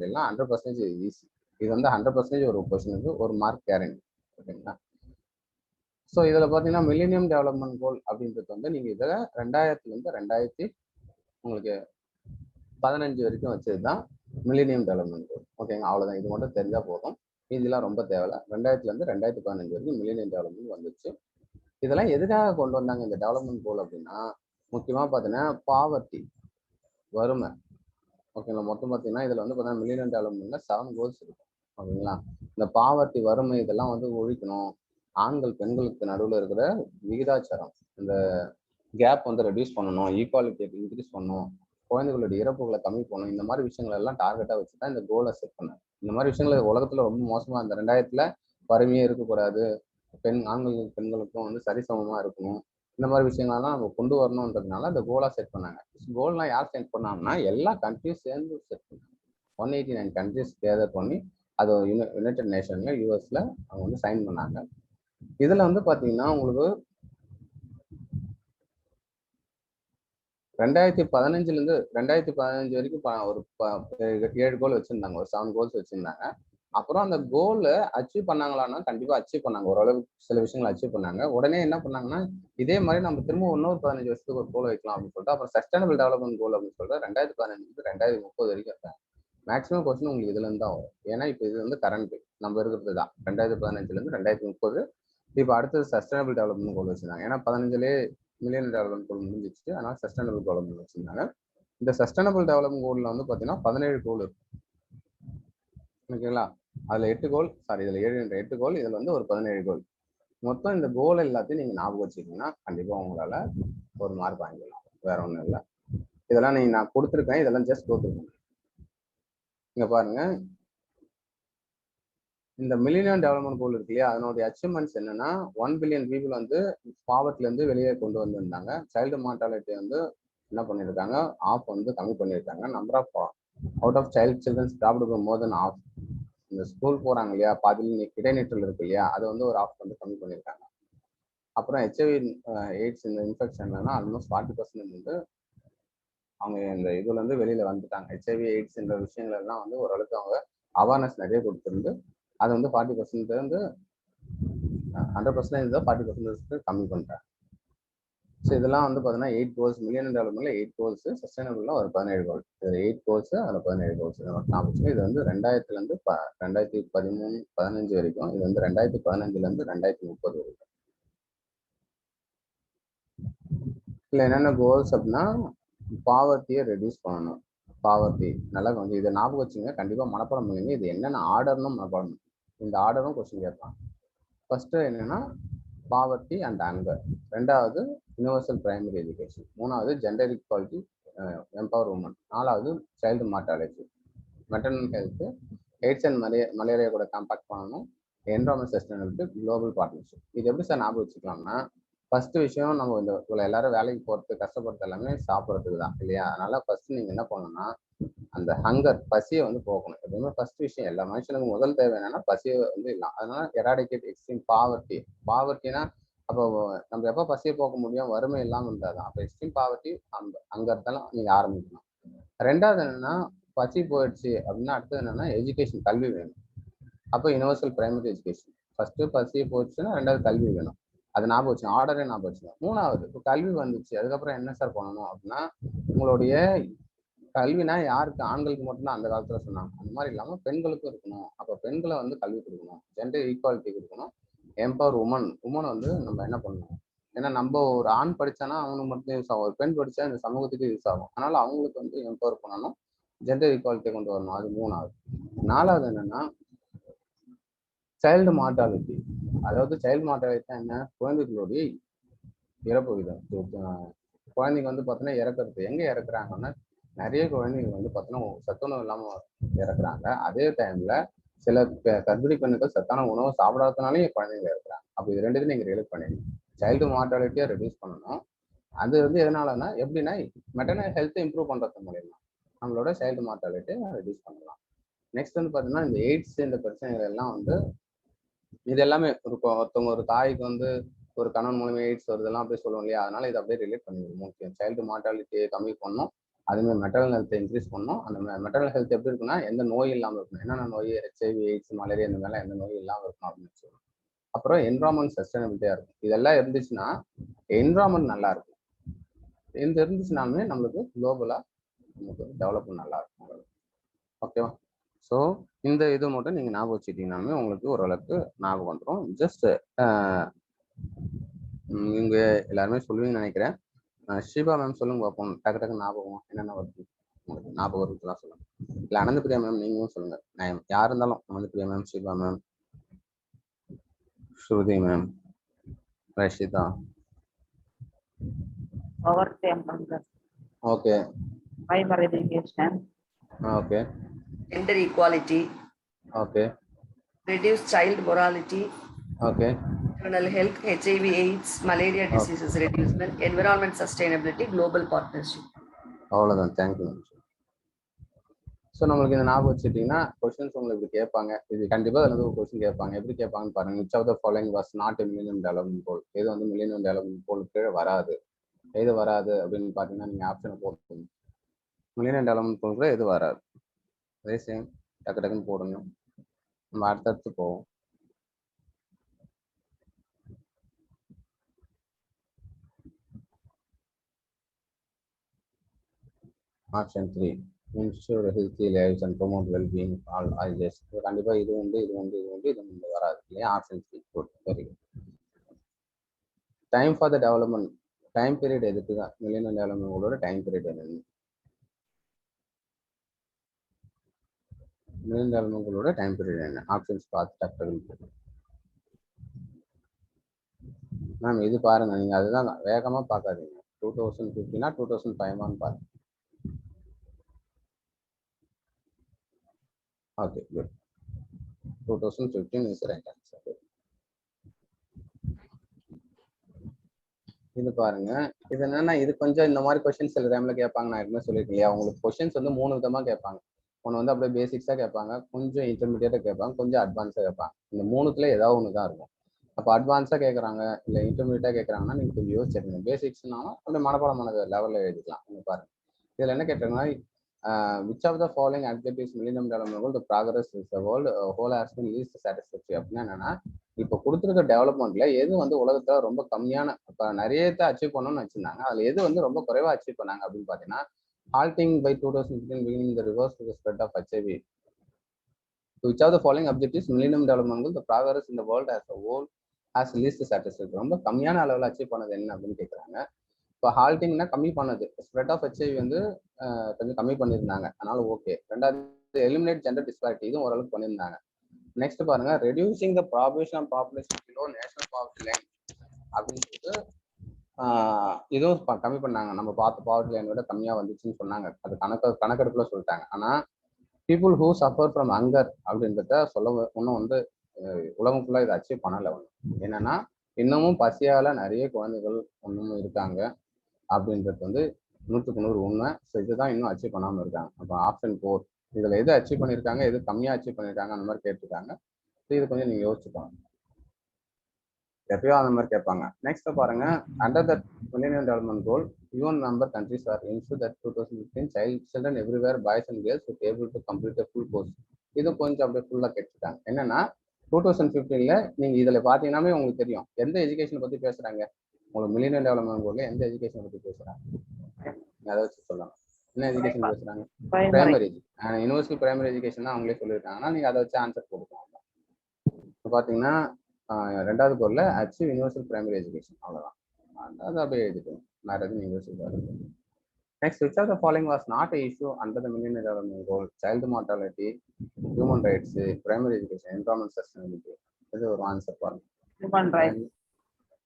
அப்படின்னா 100% ஈஸி. இது வந்து 100% ஒரு கொஸ்டினுக்கு ஒரு மார்க் கேரண்டி. ஓகேங்களா? ஸோ இதில் பார்த்தீங்கன்னா மில்லேனியம் டெவலப்மெண்ட் கோல் அப்படின்றது வந்து நீங்கள் இதில் 2000 உங்களுக்கு 15 வரைக்கும் வச்சது தான் மில்லேனியம் டெவலப்மெண்ட் கோல். ஓகேங்க, அவ்வளோதான். இது மட்டும் தெரிஞ்சால் போதும். இதெல்லாம் ரொம்ப தேவையில்ல. 2000 வரைக்கும் மில்லேனியம் டெவலப்மெண்ட் வந்துச்சு. இதெல்லாம் எதுக்காக கொண்டு வந்தாங்க இந்த டெவலப்மெண்ட் கோல் அப்படின்னா, முக்கியமாக பார்த்தீங்கன்னா பாவர்ட்டி, வறுமை. ஓகேங்களா? மொத்தம் பார்த்தீங்கன்னா இதில் வந்து பார்த்தீங்கன்னா மில்லேனியம் டெவலப்மெண்ட்ல 7 கோல்ஸ் இருக்கும். ஓகேங்களா? இந்த பாவர்ட்டி, வறுமை இதெல்லாம் வந்து ஒழிக்கணும். ஆண்கள் பெண்களுக்கு நடுவில் இருக்கிற விகிதாச்சாரம், இந்த கேப் வந்து ரெடியூஸ் பண்ணணும், ஈக்குவாலிட்டியை இன்க்ரீஸ் பண்ணணும், குழந்தைகளுடைய இறப்புகளை கம்மி பண்ணணும். இந்த மாதிரி விஷயங்கள் எல்லாம் டார்கெட்டாக வச்சு தான் இந்த கோலை செட் பண்ணேன். இந்த மாதிரி விஷயங்கள் உலகத்தில் ரொம்ப மோசமாக இந்த 2000 வறுமையே இருக்கக்கூடாது, ஆண்களுக்கும் பெண்களுக்கும் வந்து சரிசமமாக இருக்கணும், இந்த மாதிரி விஷயங்கள்லாம் நம்ம கொண்டு வரணுன்றதுனால அந்த கோலாக செட் பண்ணாங்க. கோல்லாம் யார் செட் பண்ணாங்கன்னா எல்லா கண்ட்ரியும் சேர்ந்து செட் பண்ணாங்க. 189 கண்ட்ரிஸ் கேதர் பண்ணி அது யுனைடெட் நேஷன்ல யூஎஸ்ல அவங்க வந்து சைன் பண்ணாங்க. இதுல வந்து பாத்தீங்கன்னா உங்களுக்கு 2015 வரைக்கும் ஒரு 7 கோல் வச்சிருந்தாங்க, ஒரு 7 கோல்ஸ் வச்சிருந்தாங்க. அப்புறம் அந்த கோல் அச்சீவ் பண்ணாங்களான்னா கண்டிப்பா அச்சீவ் பண்ணாங்க, ஓரளவுக்கு சில விஷயங்களை அச்சீவ் பண்ணாங்க. உடனே என்ன பண்ணாங்கன்னா இதே மாதிரி நம்ம திரும்ப இன்னொரு 15 வருஷத்துக்கு ஒரு கோல் வைக்கலாம் அப்படின்னு சொல்லிட்டு அப்புறம் சஸ்டைனபிள் டெவலப்மெண்ட் கோல் அப்படின்னு சொல்லிட்டு 2015 2030 வரைக்கும் இருக்காங்க. மேக்ஸிமம் கொஸ்டின் உங்களுக்கு இதுல இருந்து தான் வரும். ஏன்னா இப்போ இது வந்து கரண்ட் நம்ம இருக்கிறது தான் 2015 2030. இப்போ அடுத்தது சஸ்டைனபிள் டெவலப்மெண்ட் கோல் வச்சிருந்தாங்க. ஏன்னா 15லேயே மில்லியன் டெவலப்மெண்ட் கோல் முடிஞ்சிச்சு, அதனால சஸ்டைனபிள் டெவலப்மெண்ட் வச்சிருந்தாங்க. இந்த சஸ்டைனபிள் டெவலப்மெண்ட் கோல்ல வந்து பாத்தீங்கன்னா 17 கோல் இருக்கும். ஓகேங்களா? அதுல 8 கோல், இதுல 8 கோல், இதுல வந்து ஒரு 17 கோல். மொத்தம் இந்த கோல் எல்லாத்தையும் நீங்க ஞாபகம் வச்சுக்கிட்டீங்கன்னா கண்டிப்பா உங்களால ஒரு மார்க் வாங்கிடலாம். வேற ஒண்ணும் இல்லை. இதெல்லாம் நான் கொடுத்துருக்கேன், இதெல்லாம் ஜஸ்ட் கொடுத்துருக்கேன். இங்க பாருங்க, இந்த மில்லேனியம் டெவலப்மெண்ட் கோல் இருக்கு இல்லையா, அதனுடைய அச்சீவ்மெண்ட்ஸ் என்னன்னா 1 பில்லியன் பீப்புள் வந்து பாவர்ட்டில இருந்து வெளியே கொண்டு வந்திருந்தாங்க. சைல்டு மார்டாலிட்டி வந்து என்ன பண்ணியிருக்காங்க, ஆஃப் வந்து கம்மி பண்ணியிருக்காங்க. Number of out of childrens dropped more than half. இந்த ஸ்கூல் போறாங்க இல்லையா, பாதியில் இடைநிற்றல் இருக்கு இல்லையா, அதை வந்து ஒரு ஆஃப் வந்து கம்மி பண்ணியிருக்காங்க. அப்புறம் ஹெச்ஐவி எய்ட்ஸ் இந்த இன்ஃபெக்ஷன் என்னன்னா ஆல்மோஸ்ட் 40% வந்து அவங்க இந்த இதுல இருந்து வெளியில வந்துட்டாங்க. ஹெச்ஐவி எய்ட்ஸ் இந்த விஷயங்கள் எல்லாம் வந்து ஓரளவுக்கு அவங்க அவேர்னஸ் நிறைய கொடுத்துருந்து அது வந்து 40% வந்து 100% 40% கம்மி பண்றாங்க. ஸோ இதெல்லாம் வந்து பார்த்தீங்கன்னா 8 கோல்ஸ், மில்லியன் டெவலப்மெண்ட்ல 8 கோல்ஸ், சஸ்டைனபிள்ல ஒரு 17 கோல். இது 8 கோல்ஸ், அதில் 17 கோல்ஸ். இது வந்து 2000 இருந்து 2013 15 வரைக்கும். இது வந்து 2015 இருந்து 2030 வரைக்கும். இல்லை என்னென்ன கோல்ஸ் அப்படின்னா பாவர்ட்டியை ரெடியூஸ் பண்ணணும். பாவர்ட்டி நல்லா கொஞ்சம் இதை ஞாபகம் வச்சுங்க, கண்டிப்பாக மனப்பாடம் பண்ணுங்க. இது என்னென்ன ஆர்டர்னு மனப்பாடம், இந்த ஆர்டரும் கொஸ்டின் கேட்பாங்க. ஃபர்ஸ்ட் என்னன்னா பாவர்ட்டி அண்ட் அங்கர், ரெண்டாவது யூனிவர்சல் பிரைமரி எஜுகேஷன், மூணாவது ஜெண்டர் ஈக்வாலிட்டி எம்பவர் உமன், நாலாவது child mortality, maternal health, AIDS and malaria கூட காம்பாக்ட் பண்ணணும், என்விரான்மெண்ட் சஸ்டைனபிலிட்டி, குளோபல் பார்ட்னர்ஷிப். இது எப்படி சார் ஞாபகம் வச்சுக்கலாம்னா ஃபர்ஸ்ட் விஷயம் நம்ம இந்த எல்லாரும் வேலைக்கு போறது கஷ்டப்படுறது எல்லாமே சாப்பிட்றதுக்கு தான் இல்லையா. அதனால ஃபர்ஸ்ட் நீங்க என்ன பண்ணணும்னா அந்த ஹங்கர், பசியை வந்து போக்கணும். எப்பவுமே ஃபர்ஸ்ட் விஷயம் எல்லா மனுஷனுக்கு முதல் தேவை என்னன்னா பசியை வந்து இல்லை. அதனால எராடிகேட் எக்ஸ்ட்ரீம் பாவர்ட்டி. பாவர்ட்டினா அப்போ நம்ம எப்போ பசியை போக்க முடியும், வறுமை இல்லாமல் இருந்தாதான். அப்போ எக்ஸ்ட்ரீம் பாவர்ட்டி அங்க இருந்தாலும் நீங்க ஆரம்பிக்கணும். ரெண்டாவது என்னன்னா பசி போயிடுச்சு அப்படின்னா அடுத்தது என்னன்னா எஜுகேஷன், கல்வி வேணும். அப்போ யூனிவர்சல் பிரைமரி எஜுகேஷன். ஃபர்ஸ்ட் பசியை போயிடுச்சுன்னா ரெண்டாவது கல்வி வேணும். அது ஞாபகம் வச்சு ஆர்டரே ஞாபகம் வச்சுக்கணும். மூணாவது இப்போ கல்வி வந்துச்சு, அதுக்கப்புறம் என்ன சார் பண்ணணும் அப்படின்னா உங்களுடைய கல்வினா யாருக்கு, ஆண்களுக்கு மட்டும்தான் அந்த காலத்துல சொன்னாங்க. அந்த மாதிரி இல்லாம பெண்களுக்கும் இருக்கணும். அப்ப பெண்களை வந்து கல்வி கொடுக்கணும், ஜெண்டர் ஈக்குவாலிட்டி கொடுக்கணும், எம்பவர் உமன். உமன் வந்து நம்ம என்ன பண்ணணும், ஏன்னா நம்ம ஒரு ஆண் படிச்சானா அவனுக்கு மட்டும் யூஸ் ஆகும், ஒரு பெண் படிச்சா இந்த சமூகத்துக்கு யூஸ் ஆகும். அதனால அவங்களுக்கு வந்து எம்பவர் பண்ணணும், ஜெண்டர் ஈக்குவாலிட்டி கொண்டு வரணும். அது மூணாவது. நாலாவது என்னன்னா சைல்டு மார்டாலிட்டி. அதாவது சைல்டு மார்டாலிட்டி என்ன, குழந்தைகளுடைய இறப்பு விதம். குழந்தைங்க வந்து பார்த்தீங்கன்னா இறக்குறது எங்க இறக்குறாங்கன்னா நிறைய குழந்தைங்க வந்து பார்த்தீங்கன்னா சத்துணவு இல்லாமல் இறக்குறாங்க. அதே டைம்ல சில கர்ப்பிணி பெண்ணுகள் சத்தான உணவு சாப்பிடாதனாலே குழந்தைங்க இறக்குறாங்க. அப்போ இது ரெண்டுத்தையும் நீங்க ரிலேட் பண்ணிடணும். சைல்டு மார்டாலிட்டியை ரெடியூஸ் பண்ணணும். அது வந்து எதனாலன்னா எப்படின்னா மெட்டர்னல் ஹெல்த்தை இம்ப்ரூவ் பண்றது மூலியமா நம்மளோட சைல்டு மார்டாலிட்டியை ரெடியூஸ் பண்ணலாம். நெக்ஸ்ட் வந்து பார்த்தீங்கன்னா இந்த எய்ட்ஸ் இந்த பிரச்சனைகள் எல்லாம் வந்து இது எல்லாமே ஒருத்தவங்க ஒரு தாய்க்கு வந்து ஒரு கணவன் மூலமே எய்ட்ஸ் வருதெல்லாம் அப்படியே சொல்லுவோம் இல்லையா, அதனால இதை அப்படியே ரிலேட் பண்ணிடுவோம். முக்கியம் சைல்டு மார்டாலிட்டியை கம்மி பண்ணணும், அதுமாதிரி மெட்டரல் ஹெல்த்தை இன்க்ரீஸ் பண்ணணும். அந்த மெட்டரல் ஹெல்த் எப்படி இருக்குன்னா எந்த நோய் இல்லாமல் இருக்கணும். என்னென்ன நோய் HIV, AIDS, மலேரியா இந்த மாதிரிலாம் எந்த நோய் இல்லாமல் இருக்கணும் அப்படின்னு சொல்லணும். அப்புறம் என்விரான்மெண்ட் சஸ்டைனபிலிட்டியாக இருக்கும். இதெல்லாம் இருந்துச்சுன்னா என்விரான்மெண்ட் நல்லா இருக்கும். இது இருந்துச்சுனாலுமே நம்மளுக்கு குளோபலாக நமக்கு டெவலப்மெண்ட் நல்லா இருக்கும். ஓகேவா? ஸோ இந்த இது மட்டும் நீங்கள் ஞாபகம் வச்சுக்கிட்டீங்கன்னாலுமே உங்களுக்கு ஓரளவுக்கு ஞாபகம் வந்துடும். ஜஸ்ட் இங்கே எல்லாருமே சொல்லுவீங்கன்னு நினைக்கிறேன். ஷீபா மேம் சொல்லுங்க பார்ப்போம். டக்கு டக்கு ஞாபகம் என்னென்ன வருது உங்களுக்கு ஞாபகம் வருதுலாம் சொல்லுங்க. இல்லை அனந்தபிரியா மேம் நீங்களும் சொல்லுங்க. நான் யார் இருந்தாலும் Ananthapriya ma'am, Sheeba ma'am, Shruti ma'am, Rashida. Okay. Primary education. Okay. Gender equality. Okay. Reduce child mortality. Okay. Maternal health, HIV, AIDS, malaria diseases reduction, environment sustainability, global partnership. அவ்வளோதான். தேங்க்யூ. ஸோ நம்மளுக்கு இந்த ஞாபகம் வச்சுட்டிங்கன்னா கொஸ்டின்ஸ் உங்களுக்கு இப்படி கேட்பாங்க. இது கண்டிப்பாக அதில் ஒரு கொஸ்டின் கேட்பாங்க. எப்படி கேட்பாங்கன்னு பாருங்க. Which of the following was not a millennium development goal. எது வந்து மில்லினியம் டெவலப்மெண்ட் கோல் கீழே வராது. எது வராது அப்படின்னு பார்த்தீங்கன்னா நீங்கள் ஆப்ஷனை போட்டு மில்லினியம் டெவலப்மெண்ட் கோல் கூட எது வராது. அதே சேம் டக்கு டக்குன்னு போடுங்க. நம்ம அடுத்தடுத்து போவோம். Option 3 ensure healthy lives and promote well-being all ages. கண்டிப்பாக இது உண்டு, இது உண்டு, இது உண்டு, இது உண்டு வராது இல்லையா? Option 3 good, very good. Time for the development, time period எதுக்கு தான் மில்லினியம் டெவலப்மெண்ட்டோட டைம் பீரியட் என்னன்னு? மில்லினியம் டெவலப்மெண்ட்டோட டைம் பீரியட் என்ன? ஆப்ஷன்ஸ் பார்த்து டக்குன்னு மேம் இது பாருங்க. நீங்கள் அதுதான் வேகமாக பார்க்காதீங்க. 2015 2005 பாருங்க. Okay good. 2015 is the right answer. இது பாருங்க. இது என்னன்னா இது கொஞ்சம் இந்த மாதிரி கொஸ்டின்ஸ் சில டைம்ல கேட்பாங்க. நான் ஏற்கனவே சொல்லியிருக்கேன் இல்லையா? உங்களுக்கு கொஸ்டின்ஸ் வந்து 3 விதமா கேட்பாங்க. ஒன்று வந்து அப்படியே பேசிக்ஸாக கேட்பாங்க, கொஞ்சம் இன்டர்மீடியட்டாக கேட்பாங்க, கொஞ்சம் அட்வான்ஸாக கேட்பாங்க. இந்த 3த்துல ஏதாவது ஒன்று தான் இருக்கும். அப்போ அட்வான்ஸாக கேட்குறாங்க இல்லை இன்டர்மீடியட்டாக கேட்குறாங்கன்னா நீங்கள் கொஞ்சம் யோசிச்சிருங்க. பேசிக்ஸ்னாலும் அப்படியே மனப்பாடமான லெவலில் எழுதிக்கலாம். நீங்கள் பாருங்க. இதில் என்ன கேட்டிருங்கன்னா which of the following adjectives millennium development goal the progress is the world whole has been least satisfactory. அப்படின்னா என்னன்னா இப்போ கொடுத்துருக்க டெவலப்மெண்ட்ல எது வந்து உலகத்துல ரொம்ப கம்மியான இப்போ நிறைய அச்சீவ் பண்ணணும்னு வச்சிருந்தாங்க. அதுல எது வந்து ரொம்ப குறைவா அச்சீவ் பண்ணாங்க அப்படின்னு பாத்தீங்கன்னா halting by 2015 beginning the reverse to the spread of HIV. which of the following objectives millennium development goal the progress in the world as a whole has least satisfactory. ரொம்ப கம்மியான அளவில் அச்சீவ் பண்ணது என்ன அப்படின்னு கேட்குறாங்க. இப்போ ஹால்டிங்னா கம்மி பண்ணது, ஸ்ப்ரெட் ஆஃப் HIV வந்து கொஞ்சம் கம்மி பண்ணியிருந்தாங்க, அதனால ஓகே. ரெண்டாவது எலிமினேட் ஜெண்டர் டிஸ்பாரிட்டி, இதுவும் ஓரளவுக்கு பண்ணியிருந்தாங்க. நெக்ஸ்ட் பாருங்க ரெடியூசிங் த prohibition population below national poverty line அப்படின்னு சொல்லிட்டு இதுவும் கம்மி பண்ணாங்க. நம்ம பார்த்து பாவர்ட்டி லைன் விட கம்மியாக வந்துச்சுன்னு சொன்னாங்க. அது கணக்கெடுப்புல சொல்லிட்டாங்க. ஆனால் people who suffer from hunger அப்படின்றத இன்னும் வந்து உலகம் ஃபுல்லாக இதை அச்சீவ் பண்ணலை. என்னன்னா இன்னமும் பசியால நிறைய குழந்தைகள் இன்னமும் இருக்காங்க அப்படின்றது வந்து 100க்கு 100 உண்மை. ஸோ இதுதான் இன்னும் அச்சீவ் பண்ணாமல் இருக்காங்க. அப்போ ஆப்ஷன் 4 இதில் எது அச்சீவ் பண்ணியிருக்காங்க, எது கம்மியாக அச்சீவ் பண்ணியிருக்காங்க அந்த மாதிரி கேட்டிருக்காங்க. ஸோ இது கொஞ்சம் நீங்கள் யோசிச்சுக்கோங்க. எப்பயோ அந்த மாதிரி கேட்பாங்க. நெக்ஸ்ட் பாருங்க under the millennium development goal UN member countries R insure that 2015 children everywhere boys and girls would able to complete a full course. இது கொஞ்சம் அப்படியே ஃபுல்லாக கேட்டுருக்காங்க. என்னன்னா 2015ல நீங்க இதுல பாத்தீங்கன்னா உங்களுக்கு தெரியும் எந்த எஜுகேஷனை பத்தி பேசுறாங்க. உங்களுக்கு மில்லேனியம் டெவலப்மெண்ட் கோல்ல எந்த எஜுகேஷனை பத்தி பேசுறாங்க அதை வச்சு சொல்லலாம். என்ன எஜுகேஷன் பேசுறாங்க? பிரைமரி யூனிவர்சல் பிரைமரி எஜுகேஷன் தான் அவங்களே சொல்லியிருக்காங்கன்னா நீங்க அதை வச்சு ஆன்சர் கொடுக்கலாம். இப்போ பாத்தீங்கன்னா ரெண்டாவது கோல்ல அச்சீவ் யூனிவர்சல் பிரைமரி எஜுகேஷன், அவ்வளவுதான். அது அப்படியே எழுதிக்கணும். வேற எதுவும் நீங்க யோசிக்க. Next, which of the following was not an issue under the Millennium Development Goal? Child mortality, human rights, primary education, environment sustainability. இது ஒரு ஆன்சர் பாருங்க. Human rights.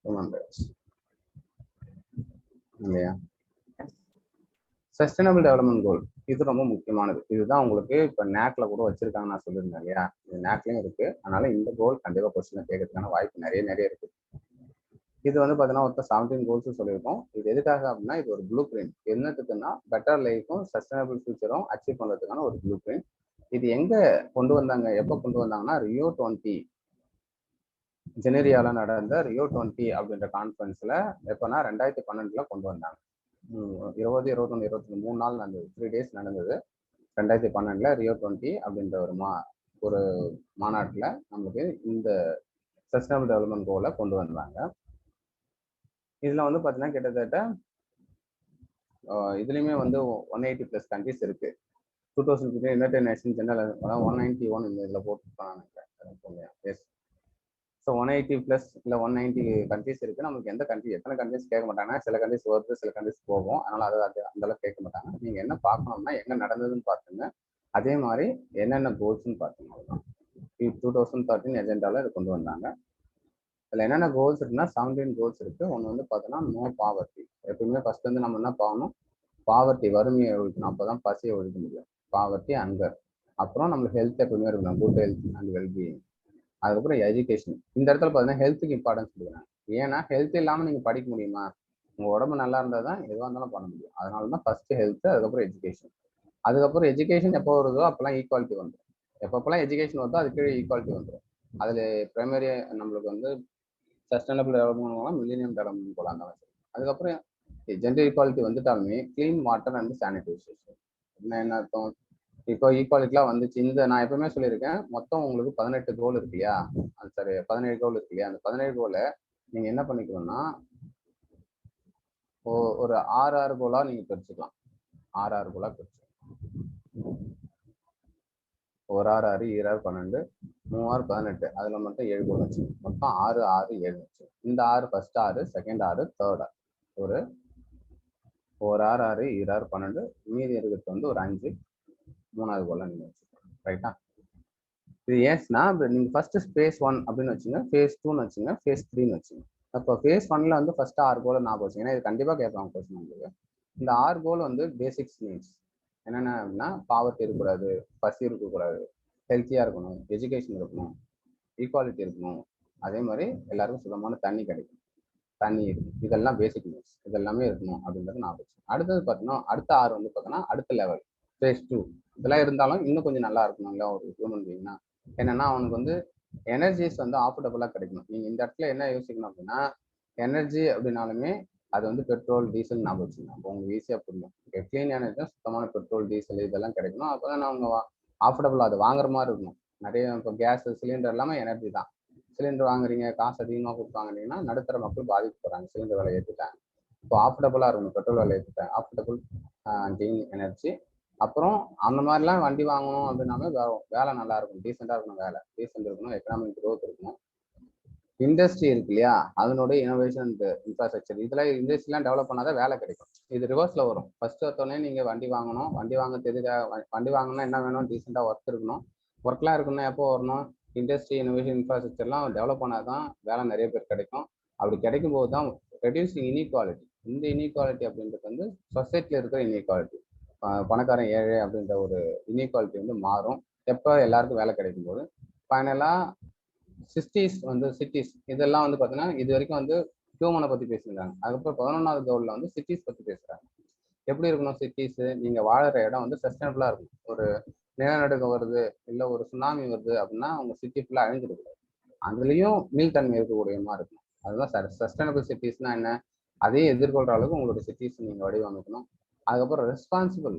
Human rights. இல்லையா? சஸ்டைனபிள் டெவலப்மெண்ட் கோல் இது ரொம்ப முக்கியமானது. இதுதான் உங்களுக்கு இப்போ நேக்ல கூட வச்சிருக்காங்க, நான் சொல்லியிருந்தேன் இல்லையா? இது நேக்லயும் இருக்கு. அதனால இந்த கோல் கண்டிப்பா கொஸ்டின் கேட்கறதுக்கான வாய்ப்பு நிறைய இருக்கு. இது வந்து பார்த்தீங்கன்னா ஒருத்தர் 17 கோல்ஸ் சொல்லியிருக்கோம். இது எதுக்காக அப்படின்னா இது ஒரு ப்ளூ பிரிண்ட். என்னத்துக்குன்னா பெட்டர் லைஃபும் சஸ்டைனபிள் ஃபியூச்சரும் அச்சீவ் பண்ணுறதுக்கான ஒரு ப்ளூ பிரிண்ட். இது எங்க கொண்டு வந்தாங்க, எப்போ கொண்டு வந்தாங்கன்னா ரியோ 20 ஜெனரியால நடந்த ரியோ 20 அப்படின்ற கான்ஃபரன்ஸ்ல எப்போனா 2012 கொண்டு வந்தாங்க. 20, 21, 22 3 நாள் நடந்தது, 3 days நடந்தது. 2012 ரியோ 20 அப்படின்ற ஒரு மாநாட்டில் நமக்கு இந்த சஸ்டைனபிள் டெவலப்மெண்ட் கோலை கொண்டு வந்தாங்க. இதில் வந்து பார்த்தீங்கன்னா கிட்டத்தட்ட இதுலேயுமே வந்து 180+ கண்ட்ரிஸ் இருக்கு. 2015 யுனைடெட் நேஷன் ஜெனரல் 191 இந்த இதில் போட்டுருப்பாங்க. எஸ், ஸோ 180+ இல்லை 190 கண்ட்ரிஸ் இருக்கு. நமக்கு எந்த கண்ட்ரி எத்தனை கண்ட்ரிஸ் கேட்க மாட்டாங்க. சில கண்ட்ரிஸ் வருது, சில கண்ட்ரிஸ் போகும். அதனால அது அந்த அளவுக்கு கேட்க மாட்டாங்க. நீங்க என்ன பார்க்கணும்னா என்ன நடந்ததுன்னு பார்த்துங்க, அதே மாதிரி என்னென்ன கோல்ஸ்ன்னு பார்த்துங்க. அவ்வளோதான். 2013 எஜெண்டால இது கொண்டு வந்தாங்க. அதில் என்னென்ன கோல்ஸ் இருக்குன்னா 17 கோல்ஸ் இருக்கு. ஒன்று வந்து பார்த்தோன்னா நோ பாவர்ட்டி. எப்பவுமே ஃபர்ஸ்ட் வந்து நம்ம என்ன பார்க்கணும், பாவர்ட்டி வறுமையை ஒழிக்கணும். அப்போதான் பசியை ஒழிக்க முடியும். பாவர்ட்டி, அங்கர். அப்புறம் நம்மளுக்கு ஹெல்த் எப்பவுமே இருக்கணும், குட் ஹெல்த் அண்ட் வெல்பீயிங். அதுக்கப்புறம் எஜுகேஷன். இந்த இடத்துல பார்த்தீங்கன்னா ஹெல்த்துக்கு இம்பார்ட்டன்ஸ் கொடுக்குறாங்க. ஏன்னா ஹெல்த் இல்லாமல் நீங்கள் படிக்க முடியுமா? உங்கள் உடம்பு நல்லா இருந்தால் தான் எதுவாக இருந்தாலும் பண்ண முடியும். அதனால தான் ஃபர்ஸ்ட் ஹெல்த், அதுக்கப்புறம் எஜுகேஷன். அதுக்கப்புறம் எஜுகேஷன் எப்போ வருதோ அப்போல்லாம் ஈக்குவாலிட்டி வந்துடும். எப்பப்பெல்லாம் எஜுகேஷன் வருதோ அது கீழே ஈக்குவாலிட்டி வந்துடும். அதில் பிரைமரி நம்மளுக்கு வந்து சஸ்டைனபிள் டெவலப்மெண்ட் போகலாம், மில்லினியம் டெவலப்மெண்ட் போகலாம். அதுக்கப்புறம் ஜெண்டர் ஈக்குவாலிட்டி வந்துட்டாலுமே கிளீன் வாட்டர் அண்ட் சானிடைசேஷன். என்ன அர்த்தம்? இப்போ ஈக்குவாலிட்டிலாம் வந்துச்சு. இந்த நான் எப்பவுமே சொல்லியிருக்கேன், மொத்தம் உங்களுக்கு 18 கோல் இருக்கு இல்லையா? அது சரி, 17 கோல் இருக்கு இல்லையா? அந்த 17 கோலை நீங்க என்ன பண்ணிக்கணும்னா ஒரு 6 கோலா நீங்க பிரிச்சுக்கலாம். 6 கோலா பிரிச்சுக்கலாம். 1 6 6 2 12 3 18. அதுல மட்டும் 7 கோல் வச்சு மொத்தம் 6 6 7 வச்சு. இந்த 6 ஃபர்ஸ்ட் 6, செகண்ட் 6, தேர்ட் 6. ஒரு 6 6 2 12. மீதி இருக்கிறது வந்து ஒரு 5, 3வது கோலா நீங்க வச்சுக்கலாம். ரைட்டா? இது ஏன்னா நீங்க ஃபர்ஸ்ட் phase 1 அப்படின்னு வச்சுங்க, phase 2ன்னு வச்சுங்க, phase 3ன்னு வச்சுங்க. அப்போ phase 1ல வந்து ஃபர்ஸ்ட் 6 கோல் ஞாபகம் வச்சுங்க. ஏன்னா இது கண்டிப்பா கேட்பாங்க கொஸ்டின் உங்களுக்கு. இந்த 6 கோல் வந்து பேசிக்ஸ் நீட்ஸ். என்னென்ன அப்படின்னா பாவர்ட்டி இருக்கக்கூடாது, பசி இருக்கக்கூடாது, ஹெல்த்தியா இருக்கணும், எஜுகேஷன் இருக்கணும், ஈக்குவாலிட்டி இருக்கணும், அதே மாதிரி எல்லாருக்கும் சுத்தமான தண்ணி கிடைக்கும், தண்ணி இருக்கும். இதெல்லாம் பேசிக் நீட்ஸ். இதெல்லாமே இருக்கணும் அப்படின்றது ஞாபகம் வச்சுங்க. அடுத்தது பார்த்தீங்கன்னா அடுத்த 6 வந்து பார்த்தீங்கன்னா அடுத்த லெவல் phase 2. இதெல்லாம் இருந்தாலும் இன்னும் கொஞ்சம் நல்லா இருக்கணும்ல ஒரு ஹியூமன் பீயிங்னா. என்னன்னா அவனுக்கு வந்து எனர்ஜிஸ் வந்து ஆஃபர்டபுளாக கிடைக்கணும். நீங்க இந்த இடத்துல என்ன யோசிக்கணும் அப்படின்னா, எனர்ஜி அப்படின்னாலுமே அது வந்து பெட்ரோல், டீசல் ஞாபகம் வச்சுக்கணும். அப்போ உங்களுக்கு ஈஸியாக புரியும். கிளீன் எனர்ஜி சுத்தமான பெட்ரோல், டீசல் இதெல்லாம் கிடைக்கணும். அப்போ தான் அவங்க ஆஃபர்டபுளாக அது வாங்குற மாதிரி இருக்கணும். நிறைய இப்போ கேஸ் சிலிண்டர் எல்லாமே எனர்ஜி தான். சிலிண்டர் வாங்குறீங்க, காசு அதிகமாக கொடுத்து வாங்குறீங்கன்னா நடுத்தர மக்கள் பாதிக்க போகிறாங்க. சிலிண்டர் விலை ஏற்றிட்டாங்க. இப்போ ஆஃபர்டபுளாக இருக்கணும். பெட்ரோல் விலை ஏற்றிட்டாங்க. Affordable clean energy. அப்புறம் அந்த மாதிரிலாம் வண்டி வாங்கணும் அப்படின்னாமே வேலை நல்லா இருக்கும், டீசெண்டாக இருக்கணும், வேலை டீசெண்ட் இருக்கணும், எக்கனாமிக் க்ரோத் இருக்கணும். இண்டஸ்ட்ரி இருக்கு இல்லையா, அதனுடைய இனோவேஷன் இன்ஃப்ராஸ்ட்ரக்சர், இதெல்லாம் இண்டஸ்ட்ரிலாம் டெவலப் பண்ணாதான் வேலை கிடைக்கும். இது ரிவர்ஸ்ல வரும். ஃபர்ஸ்ட் ஒருத்தோடனே நீங்க வண்டி வாங்கணும், வண்டி வாங்க தெரியுதா, வண்டி வாங்கினா என்ன வேணும், டீசெண்டாக ஒர்க் இருக்கணும். ஒர்க்லாம் இருக்கணும்னா எப்போ வரணும், இண்டஸ்ட்ரி இனோவேஷன் இன்ஃப்ராஸ்ட்ரக்சர்லாம் டெவலப் பண்ணாதான் வேலை நிறைய பேர் கிடைக்கும். அப்படி கிடைக்கும் போது தான் ரெடியூசிங் இன்இக்வாலிட்டி. இந்த இன்இக்வாலிட்டி அப்படின்றது வந்து சொசைட்டில இருக்கிற இன்இக்வாலிட்டி, பணக்காரன் ஏழை அப்படின்ற ஒரு இன்இக்வாலிட்டி வந்து மாறும் எப்போ எல்லாருக்கும் வேலை கிடைக்கும் போது. ஃபைனலா சிட்டிஸ் இதெல்லாம் வந்து பார்த்தீங்கன்னா இது வரைக்கும் வந்து ஹியூமனை பத்தி பேசியிருந்தாங்க. அதுக்கப்புறம் 11வது கோல்ல வந்து சிட்டிஸ் பத்தி பேசுறாங்க. எப்படி இருக்கணும் சிட்டிஸ், நீங்க வாழற இடம் வந்து சஸ்டைனபிளா இருக்கும். ஒரு நிலநடுக்கம் வருது, இல்லை ஒரு சுனாமி வருது அப்படின்னா உங்க சிட்டி ஃபுல்லா அழிஞ்சிருக்கூடாது. அதுலயும் மீள்தன்மை இருக்கக்கூடியமா இருக்கும். அதுதான் சஸ்டைனபிள் சிட்டிஸ்னா என்ன, அதையும் எதிர்கொள்ற அளவுக்கு உங்களோட சிட்டிஸ் நீங்க வடிவமைக்கணும். அதுக்கப்புறம் ரெஸ்பான்சிபிள்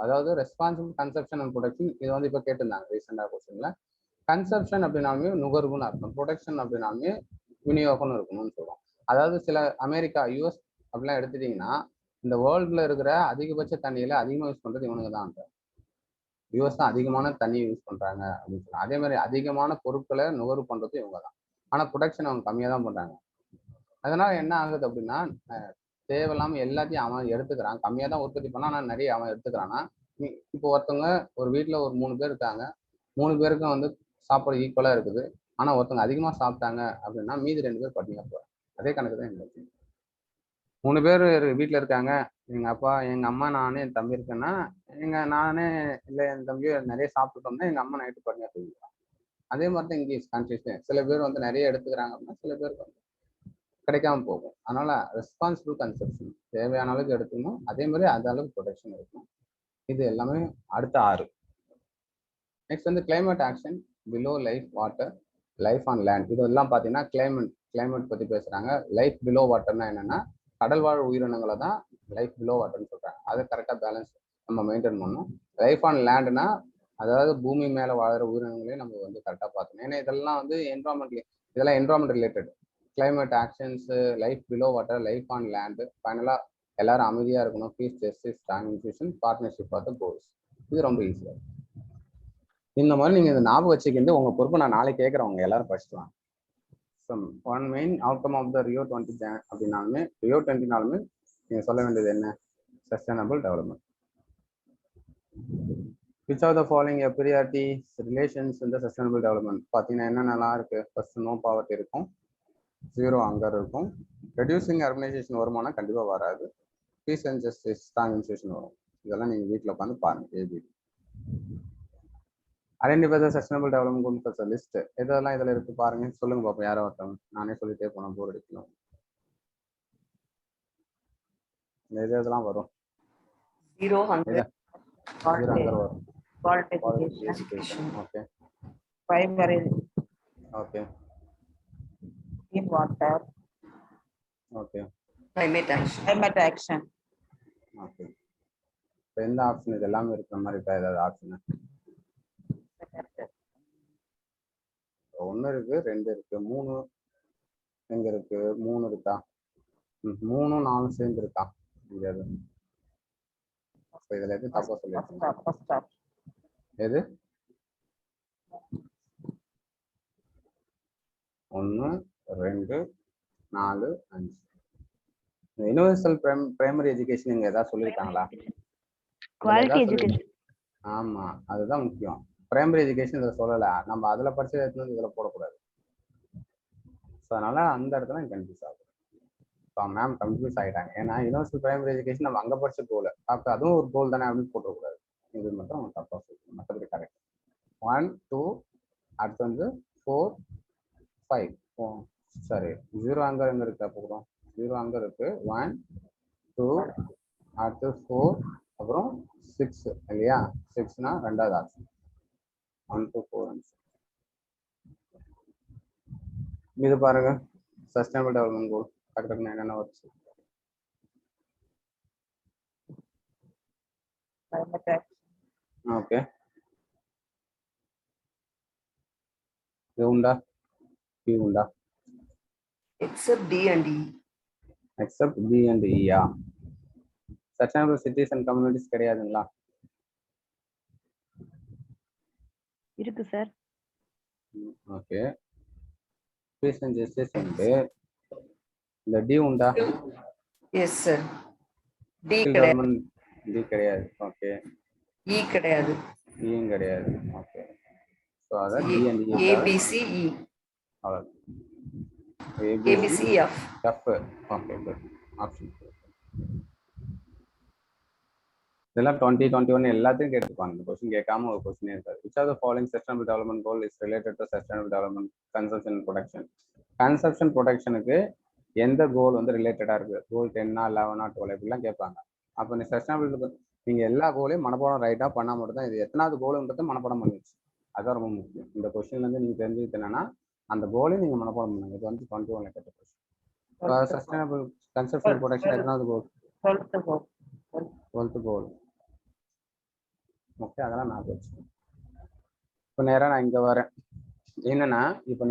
அதாவது ரெஸ்பான்சிபிள் கன்சப்ஷன் அண்ட் ப்ரொடக்ஷன். இது வந்து இப்போ கேட்டிருந்தாங்க ரீசெண்டாக கொஸ்டின்ல. கன்சப்ஷன் அப்படின்னாலுமே நுகர்வுன்னு அர்த்தம், ப்ரொடக்ஷன் அப்படின்னாலுமே விநியோகம்னு இருக்கணும்னு சொல்றோம். அதாவது சில அமெரிக்கா, யூஎஸ் அப்படிலாம் எடுத்துட்டீங்கன்னா இந்த வேர்ல்டுல இருக்கிற அதிகபட்ச தண்ணியில அதிகமாக யூஸ் பண்றது இவனுங்க தான். யூஎஸ் தான் அதிகமான தண்ணி யூஸ் பண்றாங்க அப்படின்னு சொல்லலாம். அதே மாதிரி அதிகமான பொருட்களை நுகர்வு பண்றது இவங்க தான். ஆனா ப்ரொடக்ஷன் அவங்க கம்மியாக தான் பண்றாங்க. அதனால என்ன ஆகுது அப்படின்னா தேவையில்லாம எல்லாத்தையும் அவன் எடுத்துக்கிறான், கம்மியா தான் உற்பத்தி பண்ணா, ஆனா நிறைய அவன் எடுத்துக்கிறான்னா. இப்போ ஒருத்தவங்க ஒரு வீட்டுல ஒரு 3 பேர் இருக்காங்க, 3 பேருக்கும் வந்து சாப்பாடு ஈக்குவலா இருக்குது. ஆனா ஒருத்தவங்க அதிகமா சாப்பிட்டாங்க அப்படின்னா மீதி 2 பேர் பட்டினியா போறாங்க. அதே கணக்கு தான் இந்த 3 பேர் வீட்டுல இருக்காங்க, எங்க அப்பா, எங்க அம்மா, நானே, என் தம்பி இருக்கேன்னா, நானே இல்லை என் தம்பியோ நிறைய சாப்பிட்டோம்னா எங்க அம்மா நைட்டு பட்டினியா தூங்கிடுவாங்க. அதே மாதிரி தான் இங்கிலீஷ் கான்சியஸ். சில பேர் வந்து நிறைய எடுத்துக்கிறாங்க அப்படின்னா சில பேருக்கு வந்து கிடைக்காம போகும். அதனால ரெஸ்பான்சிபிள் கன்சப்ஷன், தேவையான அளவுக்கு எடுத்துக்கணும், அதே மாதிரி அந்த அளவுக்கு ப்ரொடெக்ஷன் இருக்கணும். இது எல்லாமே அடுத்த 6. நெக்ஸ்ட் வந்து climate action, below life water, life on land. இது எல்லாம் பார்த்தீங்கன்னா கிளைமேட் பத்தி பேசுறாங்க. லைஃப் பிலோ வாட்டர்னா என்னன்னா கடல் வாழ் உயிரினங்களை தான் லைஃப் பிலோ வாட்டர்னு சொல்றாங்க. அதை கரெக்டாக பேலன்ஸ் நம்ம மெயின்டைன் பண்ணணும். லைஃப் ஆன் லேண்ட்னா அதாவது பூமி மேலே வாழ்கிற உயிரினங்களையும் நம்ம வந்து கரெக்டாக பார்க்கணும். ஏன்னா இதெல்லாம் வந்து இதெல்லாம் environment related. Climate actions, life below water, life on land, ஃபைனலாக எல்லாரும் அமைதியாக இருக்கணும். Peace, justice, strong institution, partnership for the goals. இது ரொம்ப ஈஸியாக இருக்கும். இந்த மாதிரி நீங்கள் இந்த ஞாபகம் வச்சுக்கிட்டு உங்கள் பொறுப்பை நான் நாளைக்கு கேட்குறவங்க எல்லாரும் படிச்சுட்டு one main outcome of the Rio 20 அப்படின்னாலுமே ரியோ 20நாலுமே நீங்கள் சொல்ல வேண்டியது என்ன? Sustainable development. Which of the following priorities relations இந்த சஸ்டைனபிள் டெவலப்மெண்ட் பார்த்தீங்கன்னா என்னென்னலாம் இருக்குது? ஃபர்ஸ்ட் நோ பாவர்ட்டி இருக்கும், ஜீரோ அங்கர் இருக்கும், ரெடியூசிங் அர்பனைசேஷன் வருமானம் கண்டிப்பாக வராது, peace and justice, strong institution வரும். இதெல்லாம் நீங்கள் வீட்டில் உட்காந்து பாருங்கள். A B identify the sustainable development goals list. இதெல்லாம் இதில் இருக்கு பாருங்க, சொல்லுங்க பாப்போம். யாரோ ஒருத்தவங்க, நானே சொல்லிட்டே போனோம், போர் அடிக்கலாம். இதெல்லாம் வரும். Zero hunger வரும். Quality education. Okay primary okay clean water, okay climate action. Okay. இப்போ எந்த ஆப்ஷன் இது எல்லாமே இருக்கிற மாதிரி இருக்கா? ஏதாவது ஆப்ஷன்? ஒன்று இருக்கு, 2 இருக்கு, 3 எங்க இருக்கு? 3 இருக்கா? 3 4 சேர்ந்து இருக்கா? முடியாது. அப்போ இதுல எது தப்பா சொல்லிருக்கீங்க? first stop. எது? 1 2 4 5. யுனிவர்சல் பிரைமரி எஜுகேஷன் இங்க ஏதாவது சொல்லியிருக்காங்களா? Quality education. ஆமா, அதுதான் முக்கியம். பிரைமரி எஜுகேஷன் இதில் சொல்லலை. நம்ம அதில் படிச்ச இதில் போடக்கூடாது. ஸோ அதனால அந்த இடத்துல கன்ஃபியூஸ் ஆகும். இப்போ மேம் கன்ஃபியூஸ் ஆகிட்டாங்க. ஏன்னா யுனிவர்சல் பிரைமரி எஜுகேஷன் நம்ம அங்கே படிச்ச கோல், அப்போ அதுவும் ஒரு கோல் தானே அப்படின்னு போட்டக்கூடாது. இது மட்டும் அவங்க தப்பாக சொல்லணும், மற்றபடி கரெக்ட். 1 2 அடுத்து வந்து 4 5. சரி, 0 அங்கே எங்கே இருக்கு? அப்போ கூட 0 அங்கே இருக்கு. 1 2 அடுத்து 4 அப்புறம் 6 இல்லையா? 6னா ரெண்டாவது ஆப்ஷன். 1 2 4 and 6. இது பாருங்க, சஸ்டைனபிள் டெவலப்மெண்ட் கோல் டக்கு என்னென்ன வருது? Climate action, ஓகே, இது உண்டா? பி உண்டா? Except D and E. Except B and E. Sustainable cities and communities கிடையாதுங்களா? இருக்கு sir. Okay, peace and justice உண்டு. இந்த டி உண்டா? Yes sir. D கிடையாது. டெவலப்மெண்ட் டி கிடையாது. ஓகே, E கிடையாது. ஈயும் கிடையாது. ஓகே, ஸோ அதான் D and E. A B C E. அவ்வளோ. A B C F. F. Okay, good option. இதெல்லாம் 2021 எல்லாத்தையும் கேட்டுப்பாங்க. இந்த கொஸ்டின் கேட்காம ஒரு கொஸ்டினே இருக்காது. Which are the following sustainable development goal is related to sustainable development consumption production. Consumption ப்ரொடக்ஷனுக்கு எந்த கோல் வந்து ரிலேட்டடா இருக்கு? கோல் 10 11 12 இப்படிலாம் கேட்பாங்க. அப்போ நீ சஸ்டைனபிள் நீங்க எல்லா கோலையும் மனப்பாடம் ரைட்டா பண்ணா மட்டும் தான் இது எத்தனாவது கோலுன்றது மனப்பாடம் பண்ணி வச்சு. அதுதான் ரொம்ப முக்கியம். இந்த கொஸ்டின்ல இருந்து நீங்க தெரிஞ்சுக்கிட்டு என்னன்னா அந்த கோலையும் நீங்க மனப்பாடம் பண்ணுங்க. இது வந்து 21 கேட்ட கொஸ்டின். சஸ்டைனபிள் கன்சப்ஷன் ப்ரொடக்ஷன் எத்தனாவது கோல்? 12th கோல். ஓகே, அதெல்லாம் நான் வச்சுக்கேன். இப்போ நேராக நான் இங்கே வரேன். என்னன்னா இப்போ